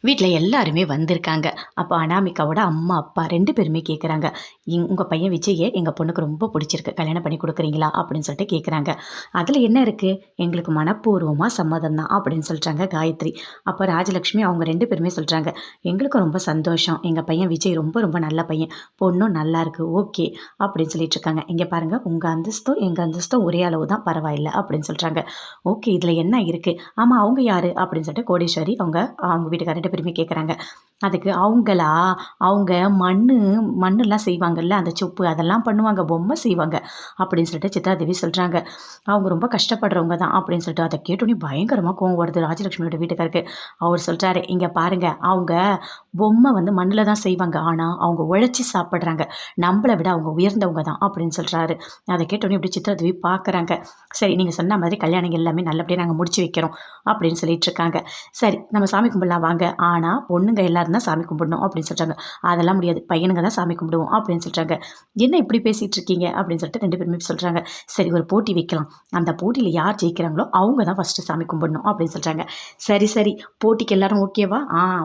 வீட்டில் எல்லாருமே வந்திருக்காங்க. அப்போ அனாமிகாவோட அம்மா, அப்பா 2 பேருமே கேட்குறாங்க. உங்கள் பையன் விஜய எங்கள் பொண்ணுக்கு ரொம்ப பிடிச்சிருக்கு. கல்யாணம் பண்ணி குடுக்குறீங்களா?" அப்படின்னு சொல்லிட்டு கேட்குறாங்க. "அதில என்ன இருக்கு? எங்களுக்கு மனப்பூர்வமா சம்மதம் தான்." அப்படின்னு சொல்றாங்க காயத்ரி. அப்போ ராஜலக்ஷ்மி அவங்க 2 பேருமே சொல்றாங்க, "எங்களுக்கும் ரொம்ப சந்தோஷம். எங்க பையன் விஜய் ரொம்ப ரொம்ப நல்ல பையன். பொண்ணும் நல்லாயிருக்கு. ஓகே." அப்படின்னு சொல்லிட்டு இருக்காங்க. "இங்க பாருங்க, உங்க அந்தஸ்தும் எங்க அந்தஸ்தும் ஒரே அளவு தான். பரவாயில்ல." அப்படின்னு சொல்றாங்க. "ஓகே, இதில என்ன இருக்கு? ஆமா, அவங்க யாரு?" அப்படின்னு சொல்லிட்டு கோடீஸ்வரி அவங்க வீட்டுக்காரர் 2 பேருமே கேட்குறாங்க. அதுக்கு அவங்களா, அவங்க மண்ணுலாம் செய்வாங்கல்ல, அந்த சொப்பு அதெல்லாம் பண்ணுவாங்க, பொம்மை செய்வாங்க அப்படின்னு சொல்லிட்டு சித்ராதேவி சொல்றாங்க. அவங்க ரொம்ப கஷ்டப்படுறவங்க தான் அப்படின்னு சொல்லிட்டு அத கேட்டோனே பயங்கரமா கோவம் வருது ராஜலட்சுமியோட வீட்டுக்காருக்கு. அவர் சொல்றாரு, "இங்க பாருங்க, அவங்க பொம்மை வந்து மண்ணுல தான் செய்வாங்க. ஆனா அவங்க உழைச்சு சாப்பிடுறாங்க. நம்மள விட அவங்க உயர்ந்தவங்க தான்" அப்படின்னு சொல்றாரு. அத கேட்டோனே இப்படி சித்ராதேவி பார்க்குறாங்க. "சரி, நீங்க சொன்ன மாதிரி கல்யாணம் எல்லாமே நல்லபடியா நாங்க முடிச்சு வைக்கிறோம்" அப்படின்னு சொல்லிட்டு இருக்காங்க. "சரி, நம்ம சாமி கும்பிடலாம் வாங்க. ஆனா பொண்ணுங்க எல்லாரும் தான் சாமி கும்பிடணும்" அப்படின்னு சொல்றாங்க. "அதெல்லாம் முடியாது. பையனுங்க தான் சாமி கும்பிடுவோம்" அப்படின்னு சொல்றாங்க. "என்ன இப்படி பேசிட்டு இருக்கீங்க?" அப்படின்னு சொல்லிட்டு 2 பேருமே சொல்றாங்க. "சரி, ஒரு போட்டி வைக்கலாம். அந்த போட்டியில யார் ஜெயிக்கிறாங்களோ அவங்க தான் ஃபர்ஸ்ட்டு சாமி கும்பிடணும்" அப்படின்னு சொல்றாங்க. "சரி, சரி. போட்டிக்கு எல்லாரும் ஓகேவா?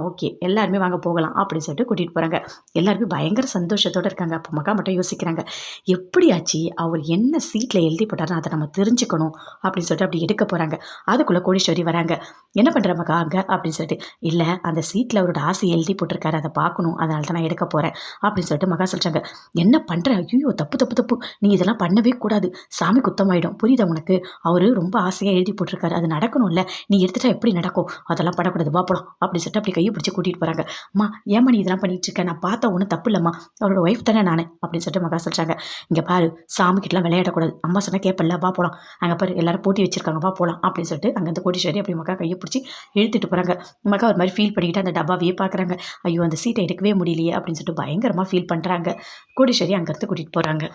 ஓகே. எல்லாருமே வாங்க போகலாம்" அப்படின்னு சொல்லிட்டு கூட்டிட்டு போறாங்க. எல்லாருமே பயங்கர சந்தோஷத்தோட இருக்காங்க. அப்ப மகா மட்டும் யோசிக்கிறாங்க. எப்படியாச்சு அவர் என்ன சீட்ல எழுதி போட்டாருன்னு அத நம்ம தெரிஞ்சுக்கணும் அப்படின்னு சொல்லிட்டு அப்படி எடுக்க போறாங்க. அதுக்குள்ள கோடீஸ்வரி வராங்க. "என்ன பண்ற மகா அங்க?" அப்படின்னு சொல்லிட்டு. "இல்ல, அந்த சீட்ல அவரோட ஆசைய எழுதி போட்டிருக்காரு. அத பார்க்கணும். அதனால தான் நான் எடுக்க போறேன்" அப்படின்னு சொல்லிட்டு மகா சொல்றாங்க. "என்ன பண்ற? ஐய்யயோ! தப்பு, தப்பு, தப்பு. நீ இதெல்லாம் பண்ணவே கூடாது. சாமி குத்தமாயிடும். புரியுதா உனக்கு? அவரு ரொம்ப ஆசையா எழுதி போட்டிருக்காரு. அது நடக்கணும்ல. நீ எடுத்துட்டா எப்படி நடக்கும்? அதெல்லாம் பண்ணக்கூடாது. வா போலாம்" அப்படின்னு சொல்லிட்டு அப்படி கைய பிடிச்சு கூட்டிட்டு போறாங்க. "அம்மா, ஏம்மா நீ இதெல்லாம் பண்ணிட்டு இருக்க? நான் பார்த்தா ஒண்ணும் தப்பு இல்லம்மா. அவரோட ஒய்ஃப் தானே நானு" அப்படின்னு சொல்லிட்டு மகா சொல்றாங்க. "இங்க பாரு, சாமி கிட்டலாம் விளையாடக்கூடாது. அம்மா சொன்னா கேட்பல்ல. வா போலாம். அங்க பாரு, எல்லாரும் போட்டி வச்சிருக்காங்க. வா போலாம்" அப்படின்னு சொல்லிட்டு அங்கேருந்து கோடீஸ்வரி அப்படி மகா கைய பிடிச்சு இழுத்துட்டு போறாங்க. மகா ஒரு மாரி ஃபீல் பண்ணிக்கிட்டு அந்த டப்பாவையே பார்க்குறாங்க. ஐயோ! அந்த சீட்ட எடுக்கவே முடியலையே அப்படின்னு சொல்லிட்டு பயங்கரமா ஃபீல் பண்றாங்க. கோடீஸ்வரி அங்கேருந்து கூட்டிட்டு போறாங்க.